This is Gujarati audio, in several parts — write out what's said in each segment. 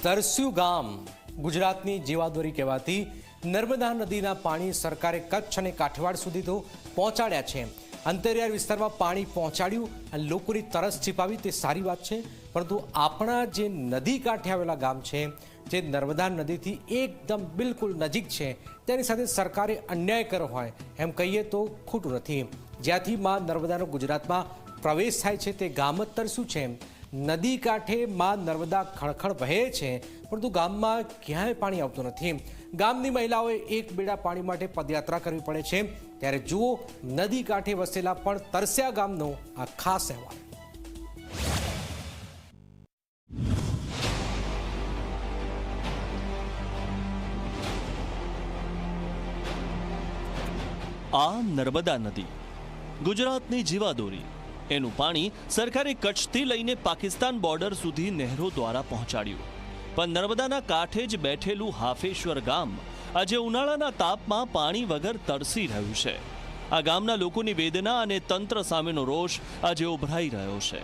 તરસ્યું ગામ ગુજરાતની જીવાદોરી કહેવાતી નર્મદા નદીના પાણી સરકારે કચ્છ અને કાઠિયાવાડ સુધી તો પહોંચાડ્યા છે। અંતરિયાળ વિસ્તારમાં પાણી પહોંચાડ્યું અને લોકોની તરસ છીપાવી તે સારી વાત છે, પરંતુ આપણા જે નદી કાંઠે આવેલા ગામ છે, જે નર્મદા નદીથી એકદમ બિલકુલ નજીક છે, તેની સાથે સરકારે અન્યાય કર્યો હોય એમ કહીએ તો ખોટું નથી। જ્યાંથી માં નર્મદાનો ગુજરાતમાં પ્રવેશ થાય છે તે ગામ જ તરસ્યું છે। નદી કાંઠે માં નર્મદા ખળખળ વહે છે, પરંતુ ગામમાં ક્યાંય પાણી આવતું નથી। ગામની મહિલાઓએ એક બેડા પાણી માટે પદયાત્રા કરવી પડે છે। ત્યારે જુઓ નદી કાંઠે વસેલા પણ તરસ્યા ગામનો આ ખાસ અહેવાલ। આ નર્મદા નદી ગુજરાતની જીવાદોરી, એનું પાણી સરકારે કચ્છથી લઈને પાકિસ્તાન બોર્ડર સુધી નહેરો દ્વારા પહોંચાડ્યું, પણ નર્મદાના કાંઠે જ બેઠેલું હાફેશ્વર ગામ આજે ઉનાળાના તાપમાં પાણી વગર તરસી રહ્યું છે। આ ગામના લોકોની વેદના અને તંત્ર સામેનો રોષ આજે ઉભરાઈ રહ્યો છે।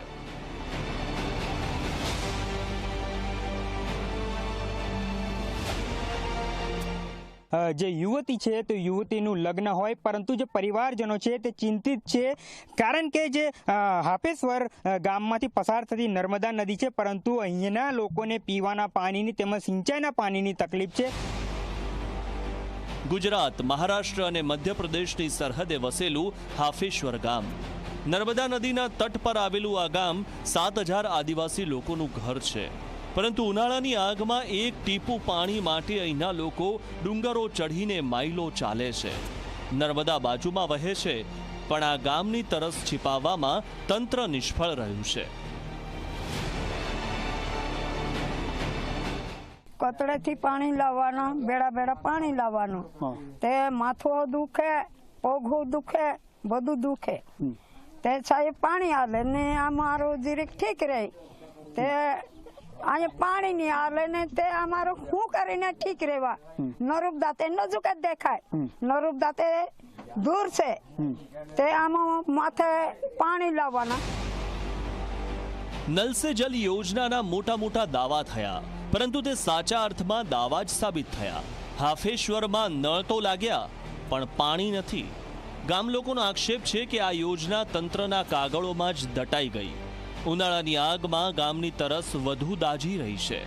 જે યુવતી છે તો યુવતીનું લગ્ન હોય, પરંતુ જે પરિવારજનો છે તે ચિંતિત છે, કારણ કે જે હાફેશ્વર ગામમાંથી પસાર થતી નર્મદા નદી છે, પરંતુ અહીંના લોકોને પીવાના પાણીની તેમજ સિંચાઈના પાણીની તકલીફ છે। ગુજરાત, મહારાષ્ટ્ર અને મધ્યપ્રદેશની સરહદે વસેલું હાફેશ્વર ગામ, નર્મદા નદીના તટ પર આવેલું આ ગામ 7,000 આદિવાસી લોકોનું ઘર છે, પરંતુ ઉનાળાની આગમાં એક ટીપું પાણી માટે અહીંના લોકો ડુંગરો ચઢીને માઇલો ચાલે છે। નર્મદા બાજુમાં વહે છે, પણ આ ગામની તરસ छिपाવવામાં તંત્ર નિષ્ફળ રહ્યું છે। કતડેથી પાણી લાવવાનો, બેડા બેડા પાણી લાવવાનું, તે માથું દુખે, પગ દુખે, બધું દુખે, તે સાહેબ પાણી આલે ને અમારું જીરીક ઠીક રહે, તે અહીંયા પાણી નહીં આલે ને તે અમારું શું કરીને ઠીક રહેવા। નર્મદા તે નજીક જ દેખાય, નર્મદા તે દૂર છે, તે આમાં માથે પાણી લાવવાના। નલ સે જલ યોજનાના મોટા મોટા દાવા થયા, પરંતુ તે સાચા અર્થમાં દાવા જ સાબિત થયા। હાફેશ્વરમાં નળ તો લાગ્યા, પણ પાણી નથી। ગામ લોકોનો આક્ષેપ છે કે આ યોજના તંત્રના કાગળોમાં જ દટાઈ ગઈ। ઉનાળાની આગમાં ગામની તરસ વધુ દાઝી રહી છે।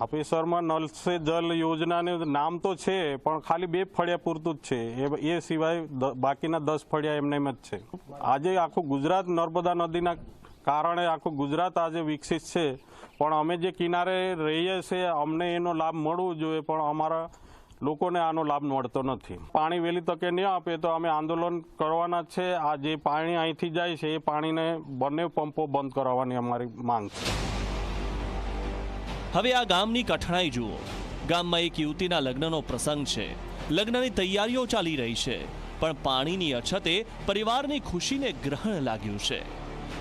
હાફેશ્વરમાં નલ સે જલ યોજનાનું નામ તો છે, પણ ખાલી 2 ફળિયા પૂરતું જ છે, એ સિવાય બાકીના 10 ફળિયા એમને એમ જ છે। આજે આખું ગુજરાત નર્મદા નદીના કારણે આખું ગુજરાત આજે વિકસિત છે, પણ અમે જે કિનારે રહીએ છીએ અમને એનો લાભ મળવો જોઈએ, પણ અમારા લોકોને આનો લાભ મળતો નથી। પાણી વહેલી તકે નહીં આપે તો અમે આંદોલન કરવાના છે। આ જે પાણી અહીંથી જાય છે એ પાણીને બંને પંપો બંધ કરાવવાની અમારી માંગ છે। હવે આ ગામની કઠણાઈ જુઓ। ગામમાં એક યુવતીના લગ્નનો પ્રસંગ છે, લગ્નની તૈયારીઓ ચાલી રહી છે, પણ પાણીની અછતે પરિવારની ખુશીને ગ્રહણ લાગ્યું છે।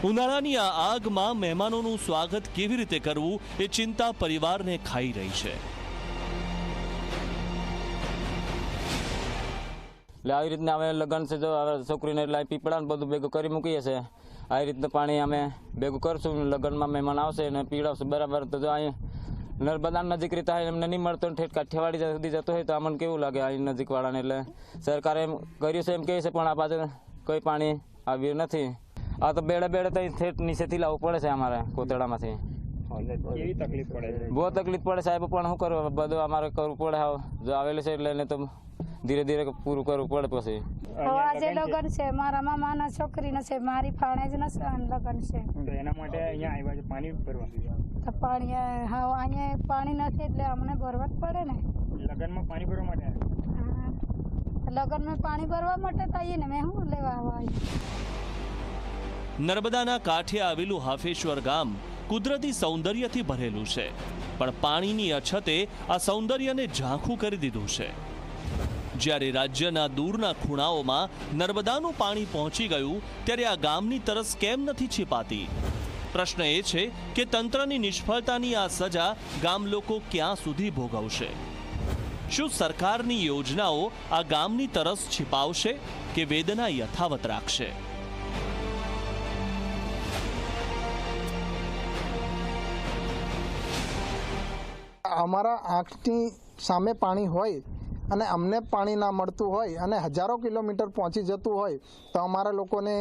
ઉનાળાની આ આગમાં મહેમાનોનું સ્વાગત કેવી રીતે કરવું એ ચિંતા પરિવારને ખાઈ રહી છે। એટલે આવી રીતના અમે લગ્ન છે, જો છોકરીને એટલે પીપળા ને બધું ભેગું કરી મૂકીએ છીએ। આવી રીતના પાણી અમે ભેગું કરશું, લગ્નમાં મહેમાન આવશે અને પીવડાવશું બરાબર। તો જો અહીં નર્મદા નજીક રીતે એમને નહીં મળતો, ઠેઠ કાઠિયાવાડી સુધી જતો હોય તો અમને કેવું લાગે અહીં નજીકવાળાને। એટલે સરકારે એમ કર્યું છે એમ કહે છે, પણ આ બાજુ કોઈ પાણી આવ્યું નથી। આ તો બેડે બેડે તો ઠેઠ નીચેથી લાવવું પડે છે અમારે કોતેડામાંથી। કેવી તકલીફ પડે છે? બહુ તકલીફ પડે સાહેબ, પણ શું કરવું, બધું અમારે કરવું પડે। જો આવેલું છે એટલે એને તો ધીરે ધીરે પૂરું કરવું પડે। પછી આજે લગ્ન છે, મારા મામાના છોકરીને છે, મારી ભાણેજ ના લગ્ન છે, તો એના માટે અહીંયા આવ્યા છે પાણી ભરવા। તો પાણી હા અહીંયા પાણી નથી એટલે અમને ભરવા જ પડે ને। લગ્નમાં પાણી ભરવા માટે લગ્નમાં પાણી ભરવા માટે થઈએ ને, મેં શું લેવા આવ્યા। નર્મદાના કાંઠે આવેલું હાફેશ્વર ગામ કુદરતી સૌંદર્યથી ભરેલું છે, પણ પાણીની અછતે આ સૌંદર્યને ઝાંખું કરી દીધું છે। જ્યારે રાજ્યના દૂરના ખૂણાઓમાં નર્મદાનું પાણી પહોંચી ગયું, ત્યારે આ ગામની તરસ કેમ નથી छिपाती? પ્રશ્ન એ છે કે તંત્રની નિષ્ફળતાની આ સજા ગામ લોકો ક્યાં સુધી ભોગવશે? શું સરકારની યોજનાઓ આ ગામની તરસ छिपाવશે કે વેદના યથાવત રાખશે? અમારા આંખની સામે પાણી હોય અને અમને પાણી ના મળતું હોય અને હજારો કિલોમીટર પહોંચી જતું હોય તો અમારા લોકોને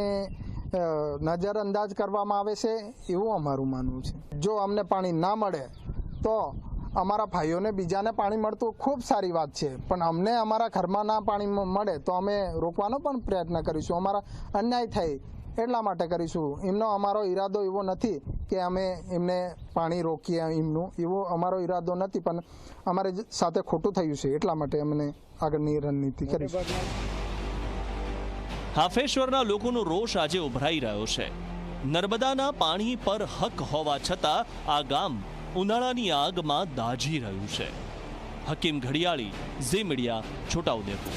નજરઅંદાજ કરવામાં આવે છે એવું અમારું માનવું છે. જો અમને પાણી ના મળે તો અમારા ભાઈઓને બીજાને પાણી મળતું ખૂબ સારી વાત છે, પણ અમને અમારા ઘરમાં ના પાણી મળે તો અમે રોકવાનો પણ પ્રયત્ન કરીશું. અમારા અન્યાય થાય એટલા માટે કરીશું. એમનો અમારો ઈરાદો એવો નથી કે અમે એમને પાણી રોકીએ, એવો અમારો ઈરાદો નથી, પણ અમારે સાથે ખોટું થયું છે એટલા માટે અમને આગળની રણનીતિ કરીશું. હાફેશ્વરના લોકોનો રોષ આજે ઉભરાઈ રહ્યો છે. નર્મદાના પાણી પર હક હોવા છતાં આ ગામ ઉનાળાની આગમાં દાઝી રહ્યું છે. હકીમ ઘડિયાળી, ઝી મીડિયા, છોટાઉદેપુર.